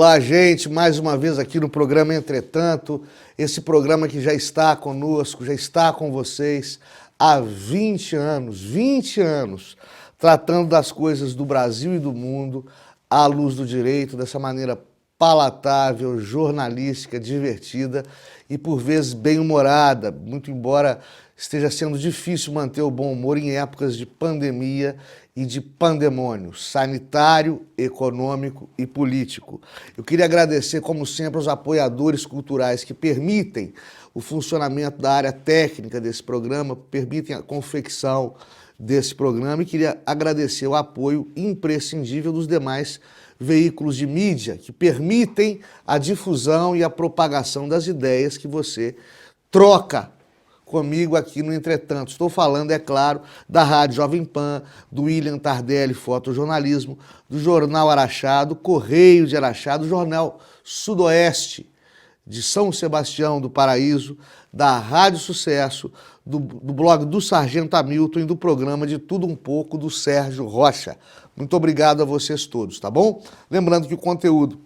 Olá, gente, mais uma vez aqui no programa Entretanto, esse programa que já está conosco, já está com vocês há 20 anos, tratando das coisas do Brasil e do mundo à luz do direito, dessa maneira palatável, jornalística, divertida e por vezes bem-humorada, muito embora esteja sendo difícil manter o bom humor em épocas de pandemia e de pandemônio sanitário, econômico e político. Eu queria agradecer, como sempre, aos apoiadores culturais que permitem o funcionamento da área técnica desse programa, permitem a confecção desse programa, e queria agradecer o apoio imprescindível dos demais veículos de mídia que permitem a difusão e a propagação das ideias que você troca comigo aqui no Entretanto. Estou falando, é claro, da Rádio Jovem Pan, do William Tardelli Fotojornalismo, do Jornal Araxá, do Correio de Araxá, do Jornal Sudoeste de São Sebastião do Paraíso, da Rádio Sucesso, do blog do Sargento Hamilton e do programa De Tudo Um Pouco do Sérgio Rocha. Muito obrigado a vocês todos, tá bom? Lembrando que o conteúdo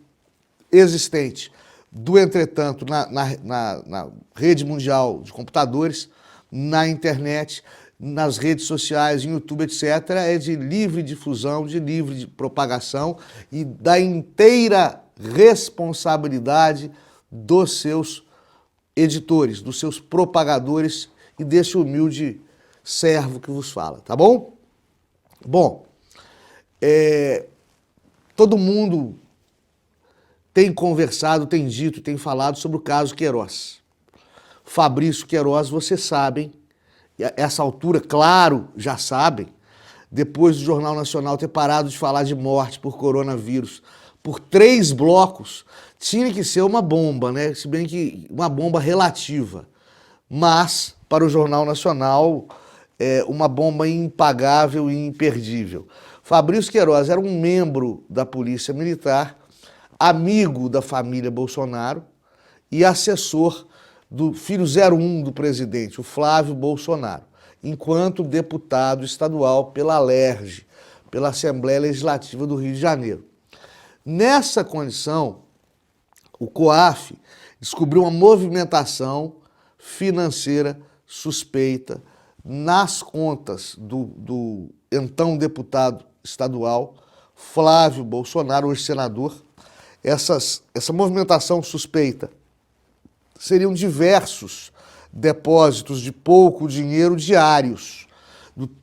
existente do Entretanto na rede mundial de computadores, na internet, nas redes sociais, em YouTube, etc., é de livre difusão, de livre propagação e da inteira responsabilidade dos seus editores, dos seus propagadores e desse humilde servo que vos fala, tá bom? Bom, todo mundo tem conversado, tem dito, tem falado sobre o caso Queiroz. Fabrício Queiroz, vocês sabem, essa altura, claro, já sabem, depois do Jornal Nacional ter parado de falar de morte por coronavírus por 3 blocos, tinha que ser uma bomba, né? Se bem que uma bomba relativa, mas para o Jornal Nacional, uma bomba impagável e imperdível. Fabrício Queiroz era um membro da Polícia Militar, amigo da família Bolsonaro e assessor do filho 01 do presidente, o Flávio Bolsonaro, enquanto deputado estadual pela ALERJ, pela Assembleia Legislativa do Rio de Janeiro. Nessa condição, o COAF descobriu uma movimentação financeira suspeita nas contas do então deputado estadual Flávio Bolsonaro, hoje senador. Essa movimentação suspeita seriam diversos depósitos de pouco dinheiro diários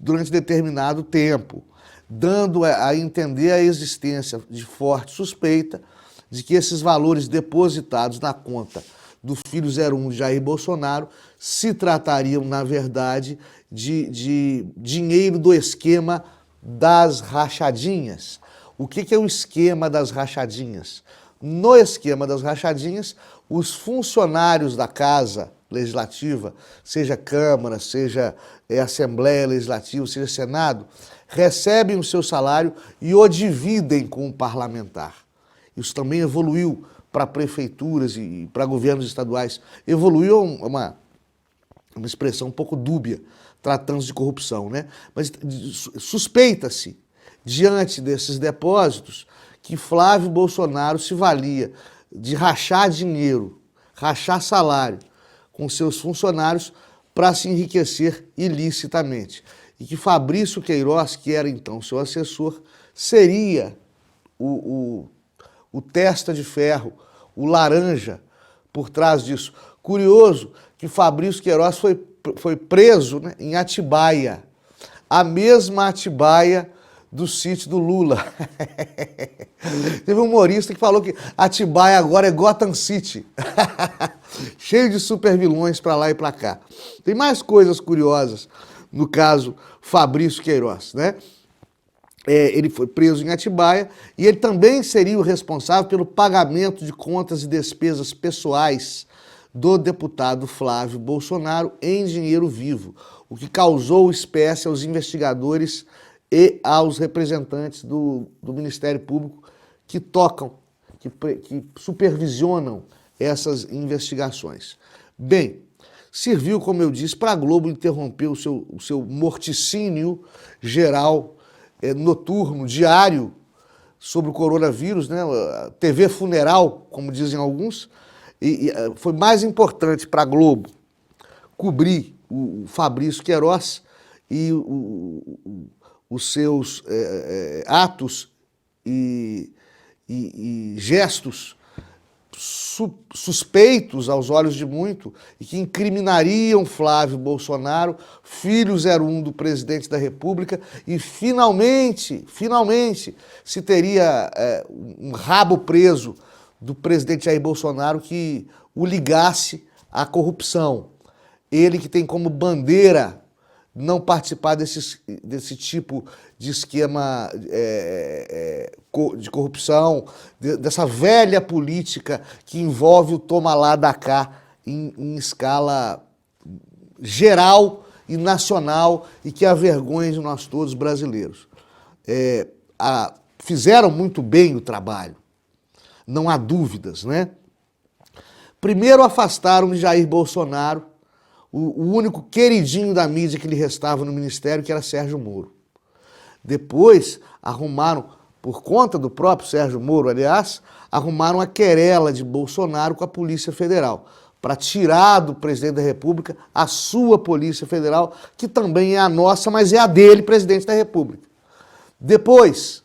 durante determinado tempo, dando a entender a existência de forte suspeita de que esses valores depositados na conta do filho 01 de Jair Bolsonaro se tratariam, na verdade, de dinheiro do esquema das rachadinhas. O que é o esquema das rachadinhas? No esquema das rachadinhas, os funcionários da Casa Legislativa, seja Câmara, seja Assembleia Legislativa, seja Senado, recebem o seu salário e o dividem com o parlamentar. Isso também evoluiu para prefeituras e para governos estaduais. Evoluiu uma expressão um pouco dúbia, tratando-se de corrupção, né? Mas suspeita-se, diante desses depósitos, que Flávio Bolsonaro se valia de rachar dinheiro, rachar salário com seus funcionários para se enriquecer ilicitamente. E que Fabrício Queiroz, que era então seu assessor, seria o testa de ferro, o laranja por trás disso. Curioso que Fabrício Queiroz foi preso, né, em Atibaia, a mesma Atibaia do sítio do Lula. Teve um humorista que falou que Atibaia agora é Gotham City. Cheio de super vilões para lá e para cá. Tem mais coisas curiosas no caso Fabrício Queiroz, né? Ele foi preso em Atibaia e ele também seria o responsável pelo pagamento de contas e despesas pessoais do deputado Flávio Bolsonaro em dinheiro vivo, o que causou espécie aos investigadores e aos representantes do Ministério Público que tocam, que supervisionam essas investigações. Bem, serviu, como eu disse, para a Globo interromper o seu morticínio geral, noturno, diário, sobre o coronavírus, né? TV funeral, como dizem alguns, e foi mais importante para a Globo cobrir o Fabrício Queiroz e os seus atos e gestos suspeitos aos olhos de muito e que incriminariam Flávio Bolsonaro, filho 01 do presidente da República, e finalmente se teria um rabo preso do presidente Jair Bolsonaro que o ligasse à corrupção. Ele que tem como bandeira não participar desse tipo de esquema de corrupção, dessa velha política que envolve o toma lá da cá em escala geral e nacional e que avergonha de nós todos brasileiros. Fizeram muito bem o trabalho, não há dúvidas, né? Primeiro afastaram de Jair Bolsonaro o único queridinho da mídia que lhe restava no ministério, que era Sérgio Moro. Depois arrumaram, por conta do próprio Sérgio Moro, aliás, arrumaram a querela de Bolsonaro com a Polícia Federal, para tirar do presidente da República a sua Polícia Federal, que também é a nossa, mas é a dele, presidente da República. Depois,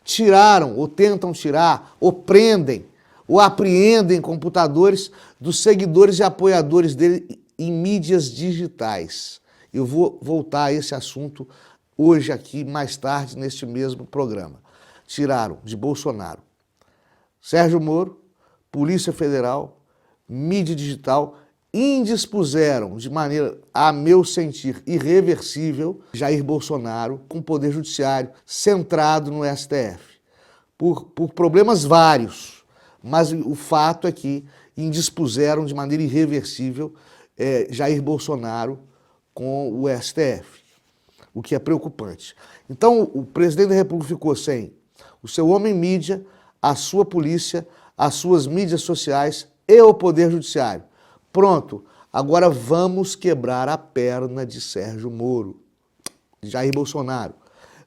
tiraram, ou tentam tirar, ou prendem, ou apreendem computadores dos seguidores e apoiadores dele em mídias digitais. Eu vou voltar a esse assunto hoje aqui, mais tarde, neste mesmo programa. Tiraram de Bolsonaro Sérgio Moro, Polícia Federal, mídia digital, indispuseram de maneira, a meu sentir, irreversível, Jair Bolsonaro com o Poder Judiciário centrado no STF. Por problemas vários, mas o fato é que indispuseram de maneira irreversível Jair Bolsonaro com o STF, o que é preocupante. Então, o presidente da República ficou sem o seu homem mídia, a sua polícia, as suas mídias sociais e o Poder Judiciário. Pronto, agora vamos quebrar a perna de Sérgio Moro, de Jair Bolsonaro.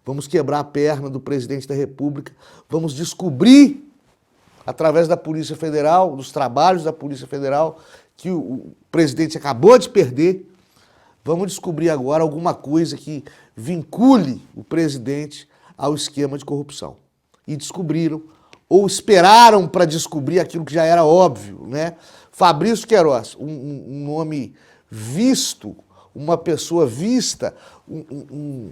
Vamos quebrar a perna do presidente da República, vamos descobrir, através da Polícia Federal, dos trabalhos da Polícia Federal, que o presidente acabou de perder, vamos descobrir agora alguma coisa que vincule o presidente ao esquema de corrupção. E descobriram, ou esperaram para descobrir aquilo que já era óbvio, né? Fabrício Queiroz, um nome visto, uma pessoa vista, um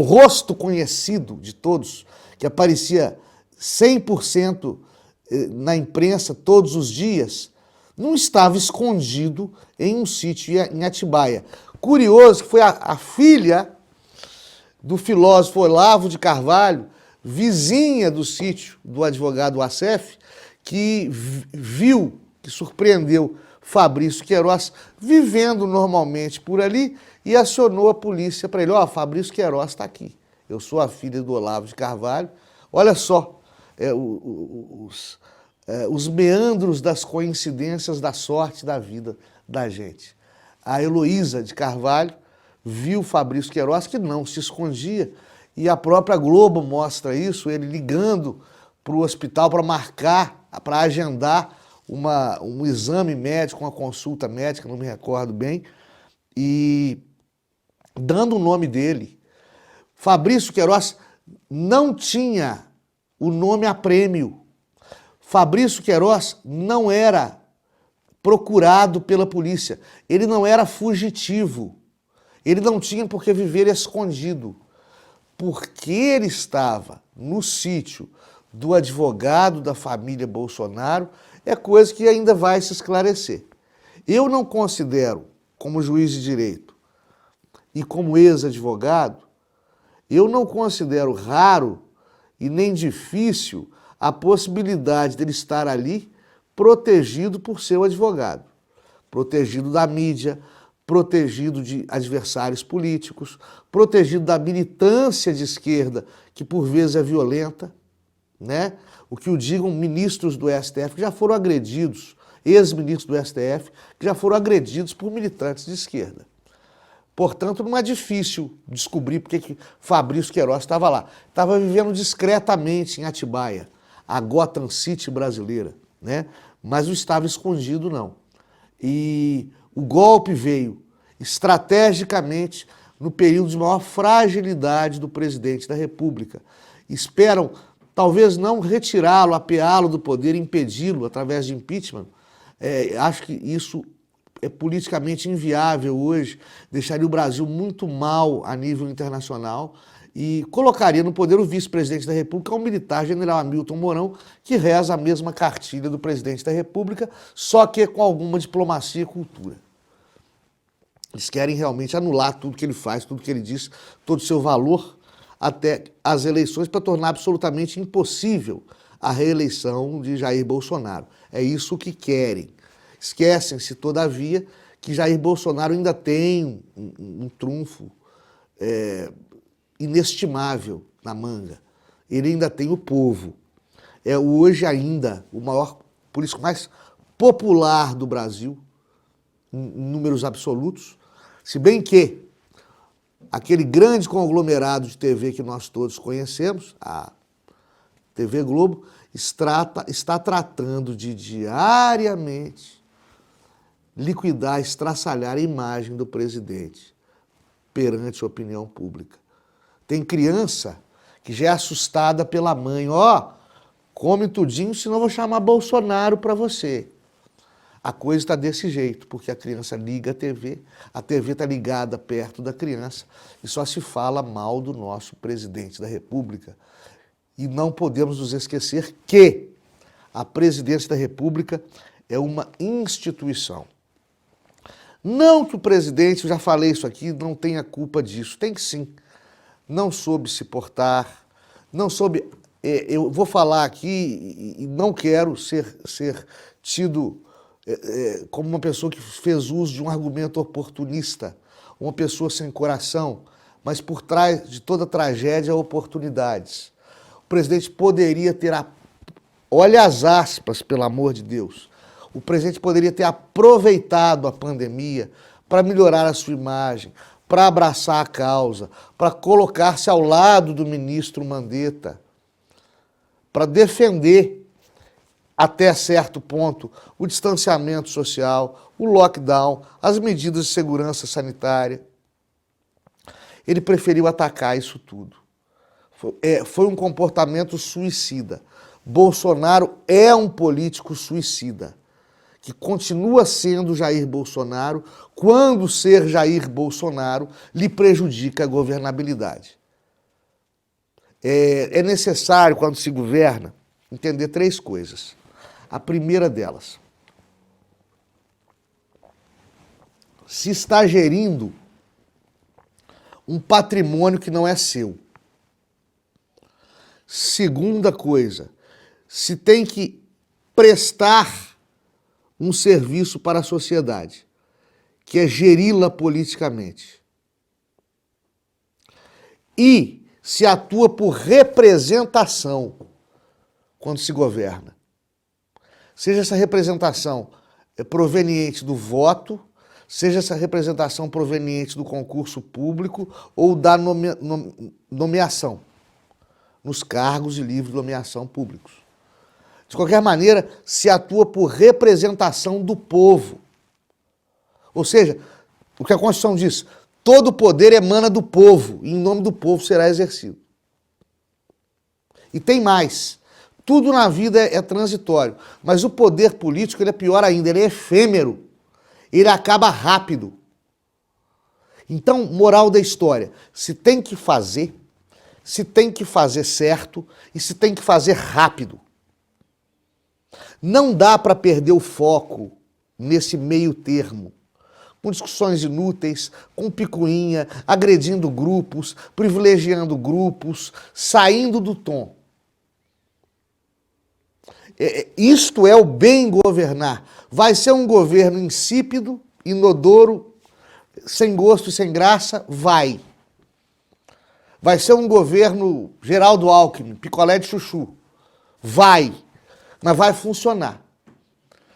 rosto conhecido de todos, que aparecia 100% na imprensa todos os dias, não estava escondido em um sítio em Atibaia. Curioso que foi a filha do filósofo Olavo de Carvalho, vizinha do sítio do advogado Assef, que viu, que surpreendeu Fabrício Queiroz vivendo normalmente por ali e acionou a polícia para ele. Fabrício Queiroz está aqui. Eu sou a filha do Olavo de Carvalho. Olha só os meandros das coincidências da sorte da vida da gente. A Heloísa de Carvalho viu Fabrício Queiroz, que não se escondia, e a própria Globo mostra isso, ele ligando para o hospital para marcar, para agendar um exame médico, uma consulta médica, não me recordo bem, e dando o nome dele. Fabrício Queiroz não tinha o nome a prêmio. Fabrício Queiroz não era procurado pela polícia, ele não era fugitivo, ele não tinha por que viver escondido, porque ele estava no sítio do advogado da família Bolsonaro, é coisa que ainda vai se esclarecer. Eu não considero, como juiz de direito e como ex-advogado, eu não considero raro e nem difícil a possibilidade dele estar ali protegido por seu advogado, protegido da mídia, protegido de adversários políticos, protegido da militância de esquerda, que por vezes é violenta, né? O que o digam ministros do STF que já foram agredidos, ex-ministros do STF, que já foram agredidos por militantes de esquerda. Portanto, não é difícil descobrir porque que Fabrício Queiroz estava lá. Estava vivendo discretamente em Atibaia, a Gotham City brasileira, né? Mas não estava escondido, não. E o golpe veio estrategicamente no período de maior fragilidade do presidente da República. Esperam, talvez não retirá-lo, apeá-lo do poder, impedi-lo através de impeachment. Acho que isso é politicamente inviável hoje, deixaria o Brasil muito mal a nível internacional e colocaria no poder o vice-presidente da República, o militar general Hamilton Mourão, que reza a mesma cartilha do presidente da República, só que com alguma diplomacia e cultura. Eles querem realmente anular tudo que ele faz, tudo que ele diz, todo o seu valor até as eleições para tornar absolutamente impossível a reeleição de Jair Bolsonaro. É isso que querem. Esquecem-se, todavia, que Jair Bolsonaro ainda tem um trunfo inestimável na manga. Ele ainda tem o povo. É hoje ainda o maior político mais popular do Brasil, em números absolutos, se bem que aquele grande conglomerado de TV que nós todos conhecemos, a TV Globo, está tratando de diariamente liquidar, estraçalhar a imagem do presidente perante a opinião pública. Tem criança que já é assustada pela mãe, come tudinho, senão eu vou chamar Bolsonaro para você. A coisa está desse jeito, porque a criança liga a TV está ligada perto da criança e só se fala mal do nosso presidente da República. E não podemos nos esquecer que a presidência da República é uma instituição. Não que o presidente, eu já falei isso aqui, não tenha culpa disso. Tem sim. Não soube se portar, não soube... Eu vou falar aqui e não quero ser tido como uma pessoa que fez uso de um argumento oportunista, uma pessoa sem coração, mas por trás de toda tragédia há oportunidades. O presidente poderia ter... Olha as aspas, pelo amor de Deus. O presidente poderia ter aproveitado a pandemia para melhorar a sua imagem, para abraçar a causa, para colocar-se ao lado do ministro Mandetta, para defender, até certo ponto, o distanciamento social, o lockdown, as medidas de segurança sanitária. Ele preferiu atacar isso tudo. Foi um comportamento suicida. Bolsonaro é um político suicida, que continua sendo Jair Bolsonaro quando ser Jair Bolsonaro lhe prejudica a governabilidade. É necessário, quando se governa, entender três coisas. A primeira delas, se está gerindo um patrimônio que não é seu. Segunda coisa, se tem que prestar um serviço para a sociedade, que é geri-la politicamente. E se atua por representação quando se governa. Seja essa representação proveniente do voto, seja essa representação proveniente do concurso público ou da nomeação, nos cargos de livre nomeação públicos. De qualquer maneira, se atua por representação do povo. Ou seja, o que a Constituição diz, todo poder emana do povo, e em nome do povo será exercido. E tem mais, tudo na vida é transitório, mas o poder político ele é pior ainda, ele é efêmero, ele acaba rápido. Então, moral da história, se tem que fazer certo e se tem que fazer rápido. Não dá para perder o foco nesse meio termo, com discussões inúteis, com picuinha, agredindo grupos, privilegiando grupos, saindo do tom. Isto é o bem governar. Vai ser um governo insípido, inodoro, sem gosto e sem graça? Vai. Vai ser um governo Geraldo Alckmin, picolé de chuchu? Vai. Mas vai funcionar.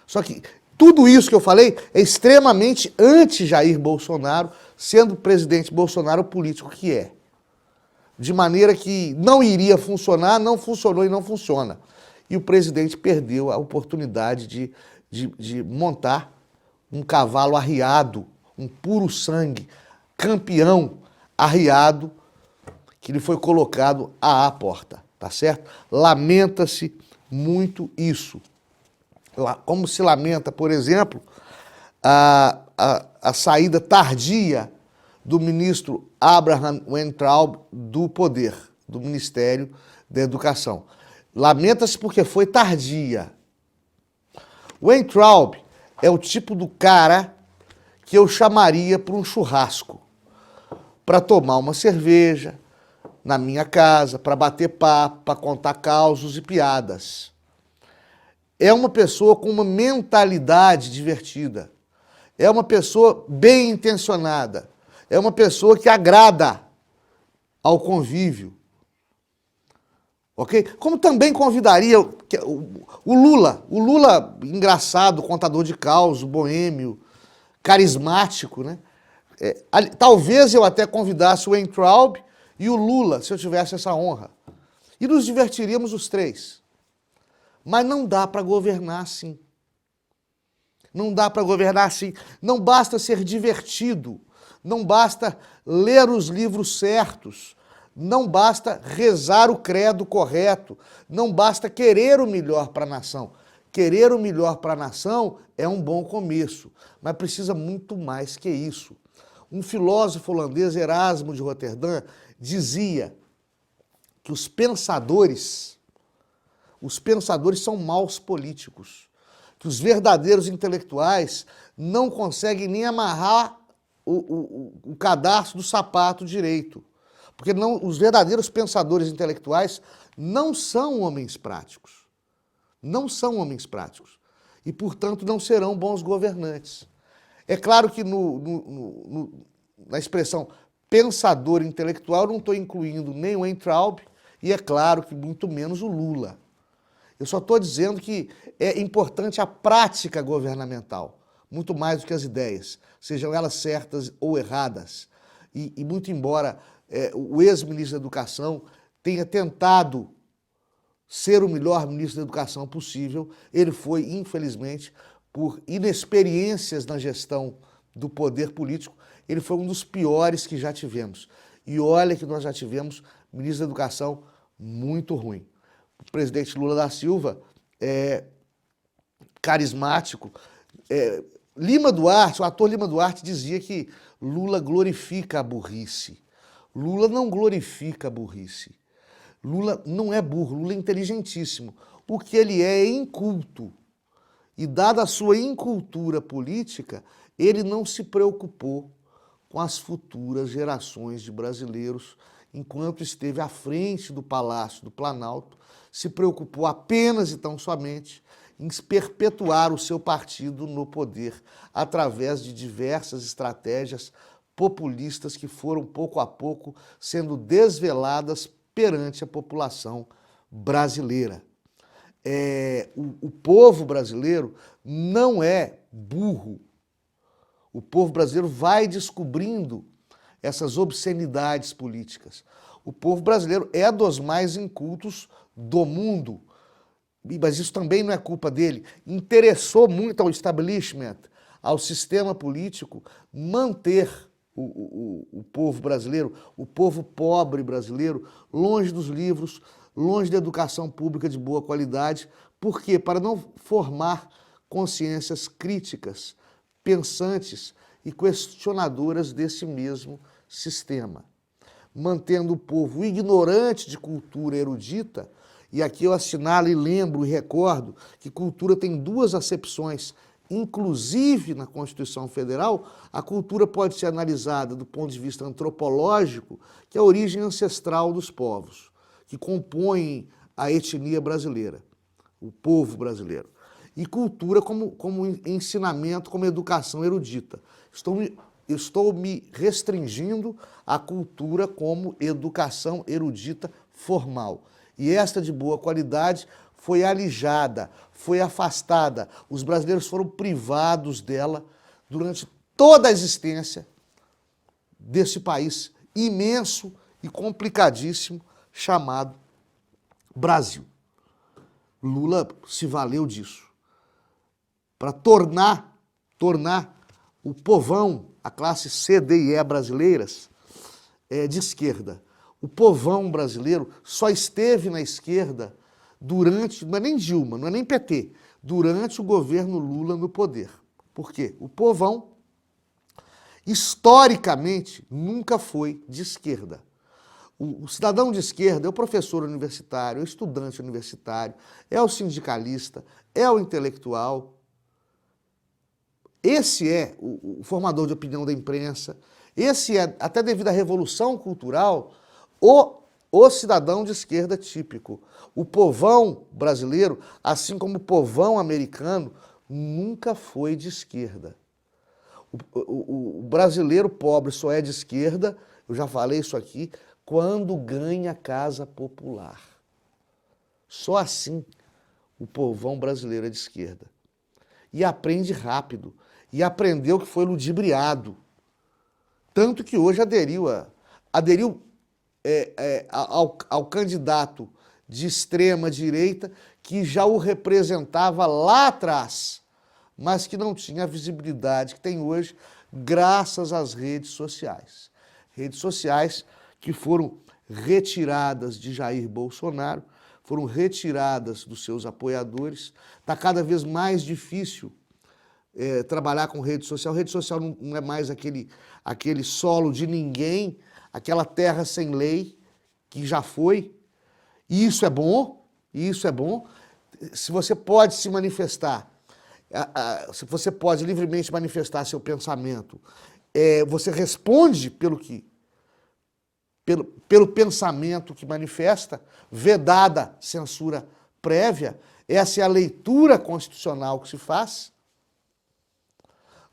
Só que Tudo isso que eu falei é extremamente anti-Jair Bolsonaro, sendo o presidente Bolsonaro o político que é. De maneira que não iria funcionar, não funcionou e não funciona. E o presidente perdeu a oportunidade de montar um cavalo arriado, um puro sangue, campeão arriado, que lhe foi colocado à porta, tá certo? Lamenta-se muito isso. Como se lamenta, por exemplo, a saída tardia do ministro Abraham Weintraub do poder, do Ministério da Educação. Lamenta-se porque foi tardia. O Weintraub é o tipo do cara que eu chamaria para um churrasco, para tomar uma cerveja na minha casa, para bater papo, para contar causos e piadas. É uma pessoa com uma mentalidade divertida. É uma pessoa bem intencionada. É uma pessoa que agrada ao convívio. Ok? Como também convidaria o Lula. O Lula, engraçado, contador de causos, boêmio, carismático, né? Talvez eu até convidasse o Weintraub e o Lula, se eu tivesse essa honra. E nos divertiríamos os três. Mas não dá para governar assim. Não dá para governar assim. Não basta ser divertido. Não basta ler os livros certos. Não basta rezar o credo correto. Não basta querer o melhor para a nação. Querer o melhor para a nação é um bom começo, mas precisa muito mais que isso. Um filósofo holandês, Erasmo de Roterdã, dizia que os pensadores são maus políticos, que os verdadeiros intelectuais não conseguem nem amarrar o cadarço do sapato direito, porque os verdadeiros pensadores intelectuais não são homens práticos, não são homens práticos, e, portanto, não serão bons governantes. É claro que na expressão pensador intelectual eu não estou incluindo nem o Weintraub e, é claro, que muito menos o Lula. Eu só estou dizendo que é importante a prática governamental, muito mais do que as ideias, sejam elas certas ou erradas. E muito embora o ex-ministro da Educação tenha tentado ser o melhor ministro da Educação possível, ele foi, infelizmente, por inexperiências na gestão do poder político, ele foi um dos piores que já tivemos. E olha que nós já tivemos ministro da Educação muito ruim. O presidente Lula da Silva é carismático. Lima Duarte, o ator Lima Duarte dizia que Lula glorifica a burrice. Lula não glorifica a burrice. Lula não é burro, Lula é inteligentíssimo. O que ele é inculto. E dada a sua incultura política, ele não se preocupou com as futuras gerações de brasileiros, enquanto esteve à frente do Palácio do Planalto, se preocupou apenas e tão somente em perpetuar o seu partido no poder, através de diversas estratégias populistas que foram, pouco a pouco, sendo desveladas perante a população brasileira. O povo brasileiro não é burro. O povo brasileiro vai descobrindo essas obscenidades políticas. O povo brasileiro é dos mais incultos do mundo, mas isso também não é culpa dele. Interessou muito ao establishment, ao sistema político, manter o povo brasileiro, o povo pobre brasileiro, longe dos livros, longe da educação pública de boa qualidade. Por quê? Para não formar consciências críticas, pensantes e questionadoras desse mesmo sistema. Mantendo o povo ignorante de cultura erudita, e aqui eu assinalo e lembro e recordo que cultura tem duas acepções. Inclusive, na Constituição Federal, a cultura pode ser analisada do ponto de vista antropológico, que é a origem ancestral dos povos, que compõem a etnia brasileira, o povo brasileiro. E cultura como ensinamento, como educação erudita. Estou me restringindo à cultura como educação erudita formal. E esta de boa qualidade foi alijada, foi afastada. Os brasileiros foram privados dela durante toda a existência desse país imenso e complicadíssimo chamado Brasil. Lula se valeu disso para tornar o povão, a classe C, D e E brasileiras, de esquerda. O povão brasileiro só esteve na esquerda durante, não é nem Dilma, não é nem PT, durante o governo Lula no poder. Por quê? O povão, historicamente, nunca foi de esquerda. O cidadão de esquerda é o professor universitário, é o estudante universitário, é o sindicalista, é o intelectual. Esse é o formador de opinião da imprensa, esse é, até devido à revolução cultural, o cidadão de esquerda típico. O povão brasileiro, assim como o povão americano, nunca foi de esquerda. O brasileiro pobre só é de esquerda, eu já falei isso aqui, quando ganha casa popular. Só assim o povão brasileiro é de esquerda. E aprende rápido. E aprendeu que foi ludibriado. Tanto que hoje aderiu ao candidato de extrema direita que já o representava lá atrás, mas que não tinha a visibilidade que tem hoje graças às redes sociais. Redes sociais que foram retiradas de Jair Bolsonaro, foram retiradas dos seus apoiadores. Está cada vez mais difícil trabalhar com rede social. Rede social não é mais aquele solo de ninguém, aquela terra sem lei, que já foi. E isso é bom, Se você pode se manifestar, se você pode livremente manifestar seu pensamento, você responde pelo pensamento que manifesta, vedada censura prévia. Essa é a leitura constitucional que se faz.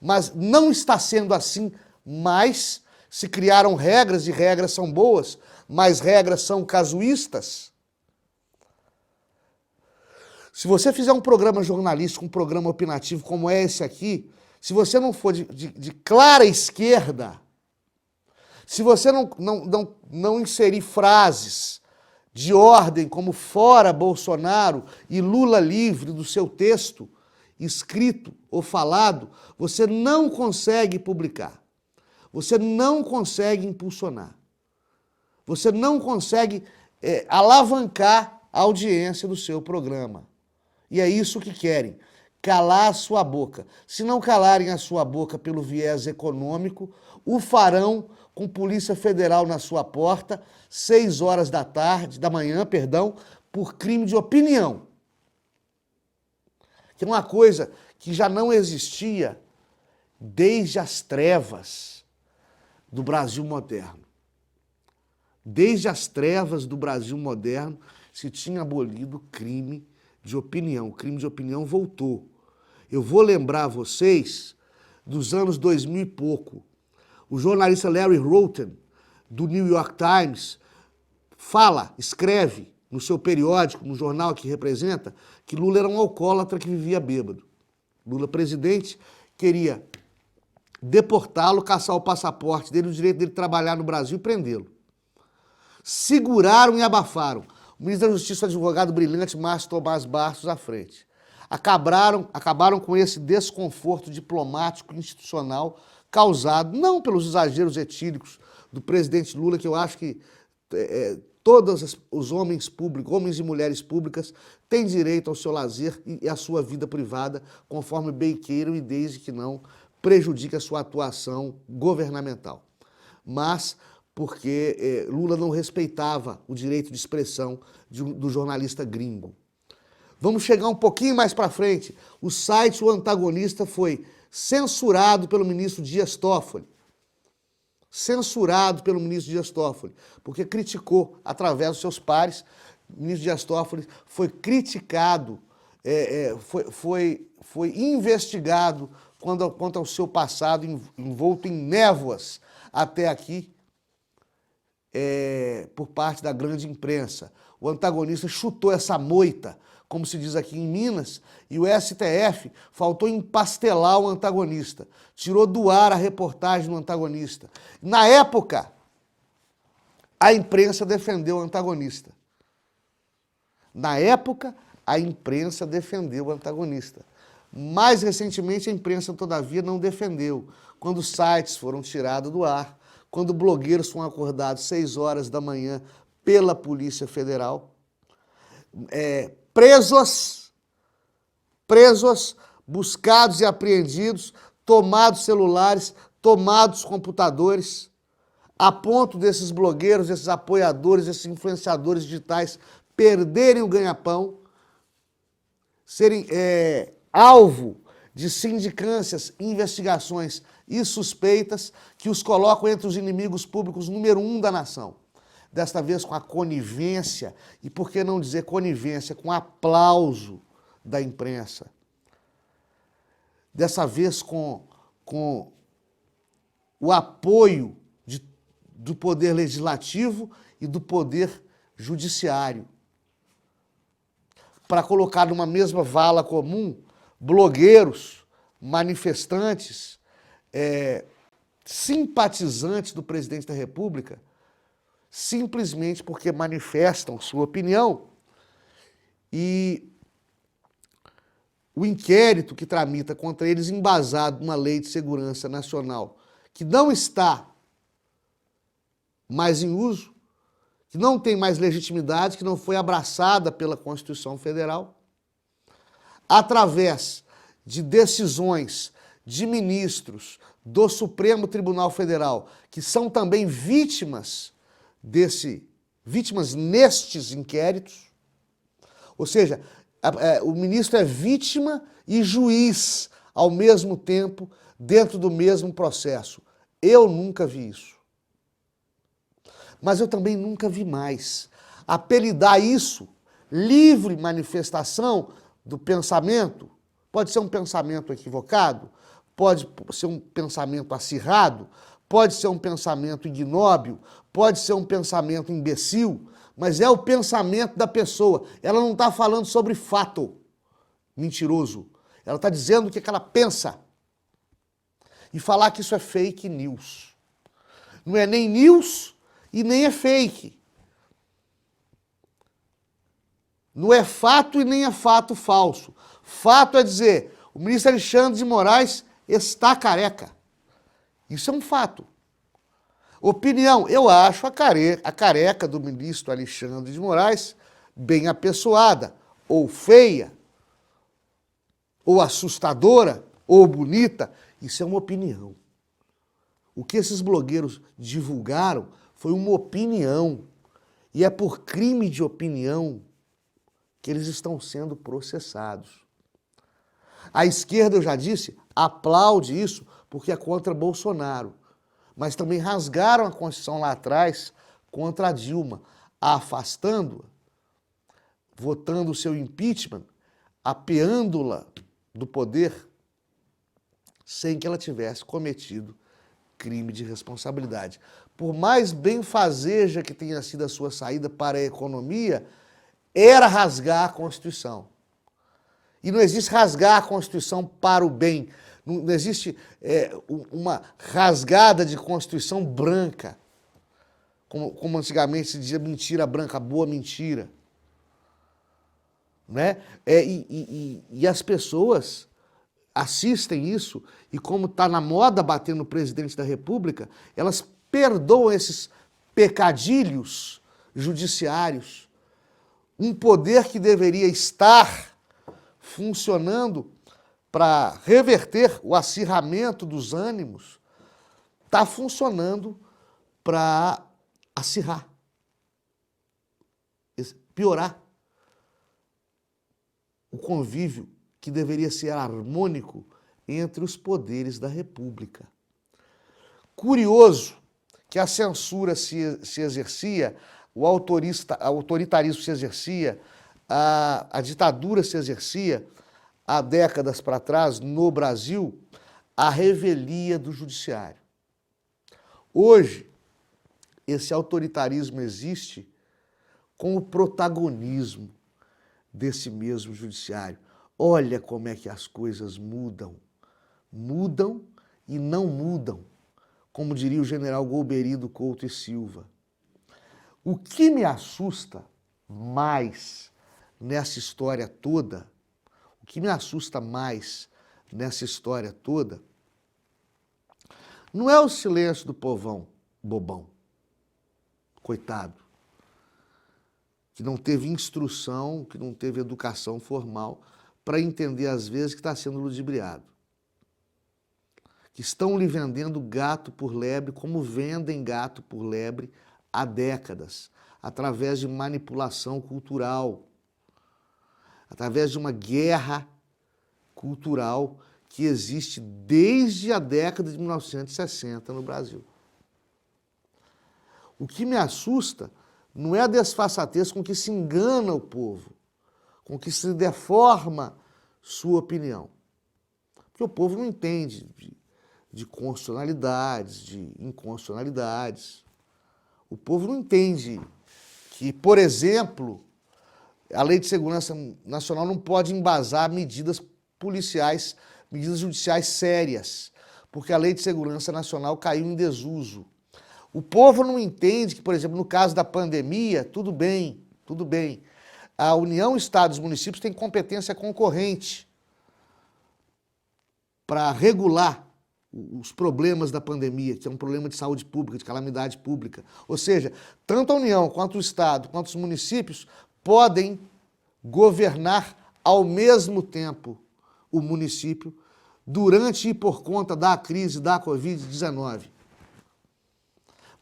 Mas não está sendo assim mais. Se criaram regras, e regras são boas, mas regras são casuístas. Se você fizer um programa jornalístico, um programa opinativo como é esse aqui, se você não for de clara esquerda, se você não inserir frases de ordem como fora Bolsonaro e Lula livre do seu texto, escrito ou falado, você não consegue publicar. Você não consegue impulsionar. Você não consegue alavancar a audiência do seu programa. E é isso que querem, calar a sua boca. Se não calarem a sua boca pelo viés econômico, o farão com Polícia Federal na sua porta, 6 horas da manhã, por crime de opinião. Que é uma coisa que já não existia desde as trevas do Brasil moderno. Desde as trevas do Brasil moderno se tinha abolido o crime de opinião. O crime de opinião voltou. Eu vou lembrar vocês dos anos 2000 e pouco. O jornalista Larry Roten, do New York Times, escreve no seu periódico, no jornal que representa, que Lula era um alcoólatra que vivia bêbado. Lula, presidente, queria deportá-lo, caçar o passaporte dele, o direito dele de trabalhar no Brasil e prendê-lo. Seguraram e abafaram. O ministro da Justiça, o advogado brilhante Márcio Tomás Bastos, à frente. Acabaram com esse desconforto diplomático e institucional causado, não pelos exageros etílicos do presidente Lula, que eu acho que todos os homens públicos, homens e mulheres públicas, têm direito ao seu lazer e à sua vida privada, conforme bem queiram e desde que não prejudique a sua atuação governamental. Mas porque Lula não respeitava o direito de expressão do jornalista gringo. Vamos chegar um pouquinho mais para frente. O site O Antagonista foi censurado pelo ministro Dias Toffoli. Censurado pelo ministro Dias Toffoli, porque criticou, através dos seus pares, o ministro Dias Toffoli foi criticado, foi investigado quanto ao seu passado envolto em névoas até aqui, por parte da grande imprensa. O Antagonista chutou essa moita como se diz aqui em Minas, e o STF faltou empastelar o antagonista, tirou do ar a reportagem do antagonista. Na época, a imprensa defendeu o antagonista. Na época, a imprensa defendeu o antagonista. Mais recentemente, a imprensa, todavia, não defendeu. Quando sites foram tirados do ar, quando blogueiros foram acordados 6 horas da manhã pela Polícia Federal, presos, buscados e apreendidos, tomados celulares, tomados computadores, a ponto desses blogueiros, esses apoiadores, esses influenciadores digitais perderem o ganha-pão, serem alvo de sindicâncias, investigações e suspeitas que os colocam entre os inimigos públicos número 1 da nação. Desta vez com a conivência, e por que não dizer conivência, com aplauso da imprensa. Dessa vez com o apoio do poder legislativo e do poder judiciário. Para colocar numa mesma vala comum blogueiros, manifestantes, simpatizantes do presidente da República, simplesmente porque manifestam sua opinião, e o inquérito que tramita contra eles, embasado numa lei de segurança nacional, que não está mais em uso, que não tem mais legitimidade, que não foi abraçada pela Constituição Federal, através de decisões de ministros do Supremo Tribunal Federal, que são também vítimas nestes inquéritos, ou seja, o ministro é vítima e juiz ao mesmo tempo, dentro do mesmo processo. Eu nunca vi isso. Mas eu também nunca vi mais. Apelidar isso, livre manifestação do pensamento, pode ser um pensamento equivocado, pode ser um pensamento acirrado, pode ser um pensamento ignóbil, pode ser um pensamento imbecil, mas é o pensamento da pessoa. Ela não está falando sobre fato mentiroso. Ela está dizendo o que ela pensa. E falar que isso é fake news. Não é nem news e nem é fake. Não é fato e nem é fato falso. Fato é dizer, o ministro Alexandre de Moraes está careca. Isso é um fato. Opinião, eu acho a careca do ministro Alexandre de Moraes bem apessoada, ou feia, ou assustadora, ou bonita. Isso é uma opinião. O que esses blogueiros divulgaram foi uma opinião. E é por crime de opinião que eles estão sendo processados. A esquerda, eu já disse, aplaude isso porque é contra Bolsonaro. Mas também rasgaram a Constituição lá atrás contra a Dilma, a afastando-a, votando o seu impeachment, apeando-la do poder, sem que ela tivesse cometido crime de responsabilidade. Por mais benfazeja que tenha sido a sua saída para a economia, era rasgar a Constituição. E não existe rasgar a Constituição para o bem. Não existe uma rasgada de Constituição branca, como antigamente se dizia mentira branca, boa mentira. Né? E as pessoas assistem isso e, como está na moda bater no presidente da República, elas perdoam esses pecadilhos judiciários. Um poder que deveria estar funcionando para reverter o acirramento dos ânimos, está funcionando para acirrar, piorar o convívio que deveria ser harmônico entre os poderes da República. Curioso que a censura se exercia, o autoritarismo se exercia, a ditadura se exercia há décadas para trás no Brasil, à revelia do judiciário. Hoje, esse autoritarismo existe com o protagonismo desse mesmo judiciário. Olha como é que as coisas mudam. Mudam e não mudam, como diria o general Golbery Couto e Silva. O que me assusta mais nessa história toda, o que me assusta mais nessa história toda, não é o silêncio do povão bobão, coitado, que não teve instrução, que não teve educação formal para entender, às vezes, que está sendo ludibriado. Que estão lhe vendendo gato por lebre, como vendem gato por lebre há décadas, através de manipulação cultural, através de uma guerra cultural que existe desde a década de 1960 no Brasil. O que me assusta não é a desfaçatez com que se engana o povo, com que se deforma sua opinião. Porque o povo não entende de constitucionalidades, de inconstitucionalidades. O povo não entende que, por exemplo, a Lei de Segurança Nacional não pode embasar medidas policiais, medidas judiciais sérias, porque a Lei de Segurança Nacional caiu em desuso. O povo não entende que, por exemplo, no caso da pandemia, tudo bem. A União, Estados e Municípios têm competência concorrente para regular os problemas da pandemia, que é um problema de saúde pública, de calamidade pública. Ou seja, tanto a União, quanto o Estado, quanto os municípios podem governar ao mesmo tempo o município durante e por conta da crise da Covid-19.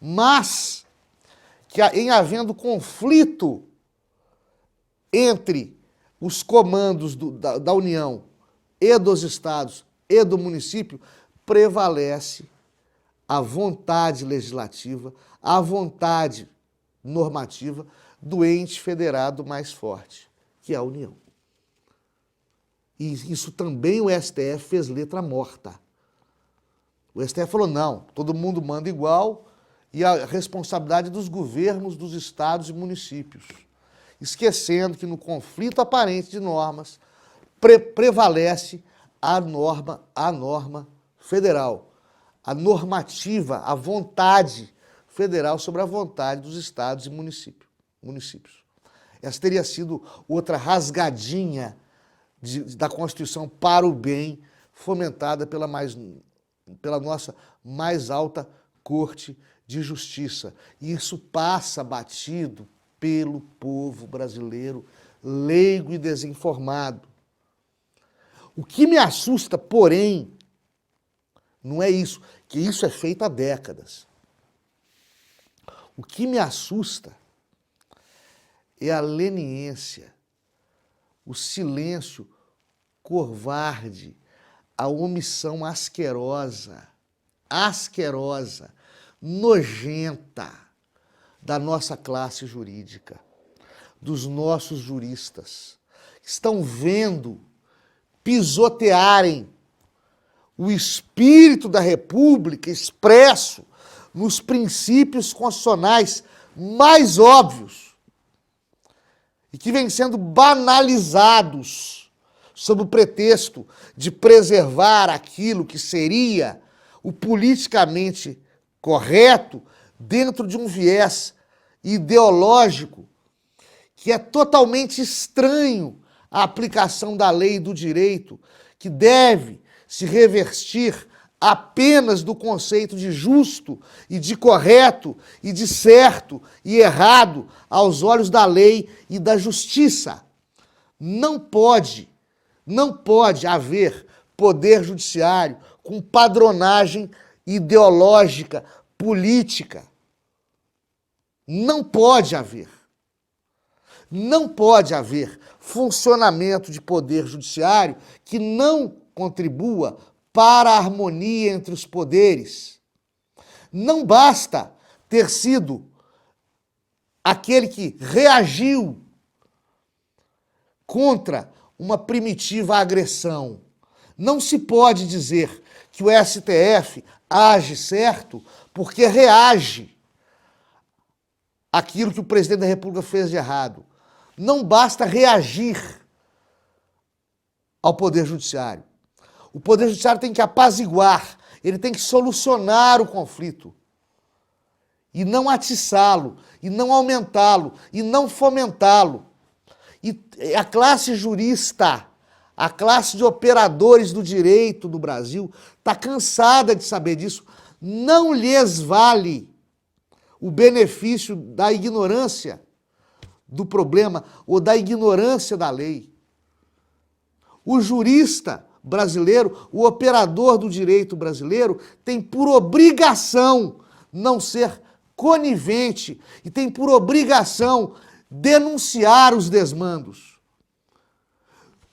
Mas que em havendo conflito entre os comandos da União e dos estados e do município, prevalece a vontade legislativa, a vontade normativa do ente federado mais forte, que é a União. E isso também o STF fez letra morta. O STF falou, não, todo mundo manda igual e a responsabilidade dos governos dos estados e municípios. Esquecendo que no conflito aparente de normas prevalece a norma federal, a normativa, a vontade federal sobre a vontade dos estados e municípios. Essa teria sido outra rasgadinha da Constituição para o bem, fomentada pela nossa mais alta Corte de Justiça. E isso passa batido pelo povo brasileiro leigo e desinformado. O que me assusta, porém, não é isso, que isso é feito há décadas. O que me assusta é a leniência, o silêncio covarde, a omissão asquerosa, nojenta da nossa classe jurídica, dos nossos juristas. Estão vendo pisotearem o espírito da República expresso nos princípios constitucionais mais óbvios e que vêm sendo banalizados sob o pretexto de preservar aquilo que seria o politicamente correto dentro de um viés ideológico que é totalmente estranho à aplicação da lei e do direito, que deve se revestir apenas do conceito de justo e de correto e de certo e errado aos olhos da lei e da justiça. Não pode haver poder judiciário com padronagem ideológica, política. Não pode haver. Não pode haver funcionamento de poder judiciário que não contribua para a harmonia entre os poderes. Não basta ter sido aquele que reagiu contra uma primitiva agressão. Não se pode dizer que o STF age certo porque reage àquilo que o presidente da República fez de errado. Não basta reagir ao Poder Judiciário. O Poder Judiciário tem que apaziguar, ele tem que solucionar o conflito. E não atiçá-lo, e não aumentá-lo, e não fomentá-lo. E a classe jurista, a classe de operadores do direito do Brasil, está cansada de saber disso. Não lhes vale o benefício da ignorância do problema ou da ignorância da lei. O jurista brasileiro, o operador do direito brasileiro, tem por obrigação não ser conivente e tem por obrigação denunciar os desmandos.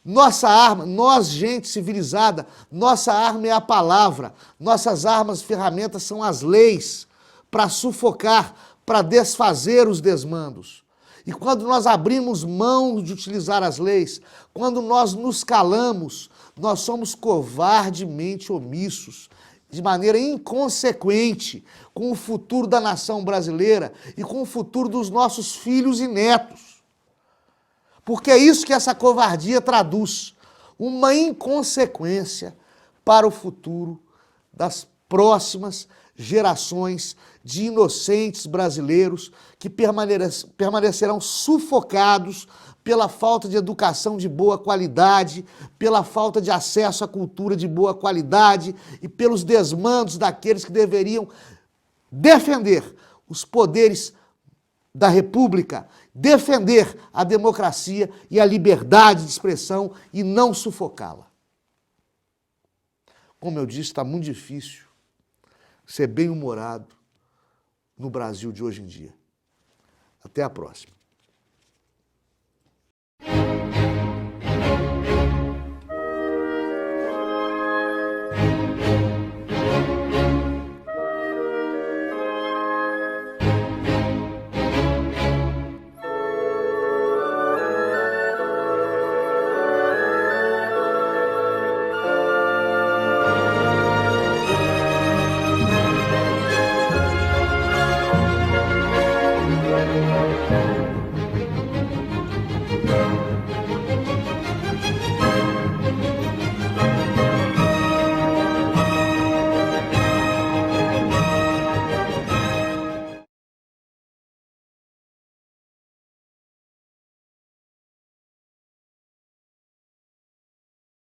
Nossa arma, nós, gente civilizada, nossa arma é a palavra, nossas armas, ferramentas são as leis para sufocar, para desfazer os desmandos. E quando nós abrimos mão de utilizar as leis, quando nós nos calamos, nós somos covardemente omissos, de maneira inconsequente, com o futuro da nação brasileira e com o futuro dos nossos filhos e netos. Porque é isso que essa covardia traduz, uma inconsequência para o futuro das próximas gerações de inocentes brasileiros que permanecerão sufocados pela falta de educação de boa qualidade, pela falta de acesso à cultura de boa qualidade e pelos desmandos daqueles que deveriam defender os poderes da República, defender a democracia e a liberdade de expressão e não sufocá-la. Como eu disse, está muito difícil ser bem-humorado no Brasil de hoje em dia. Até a próxima.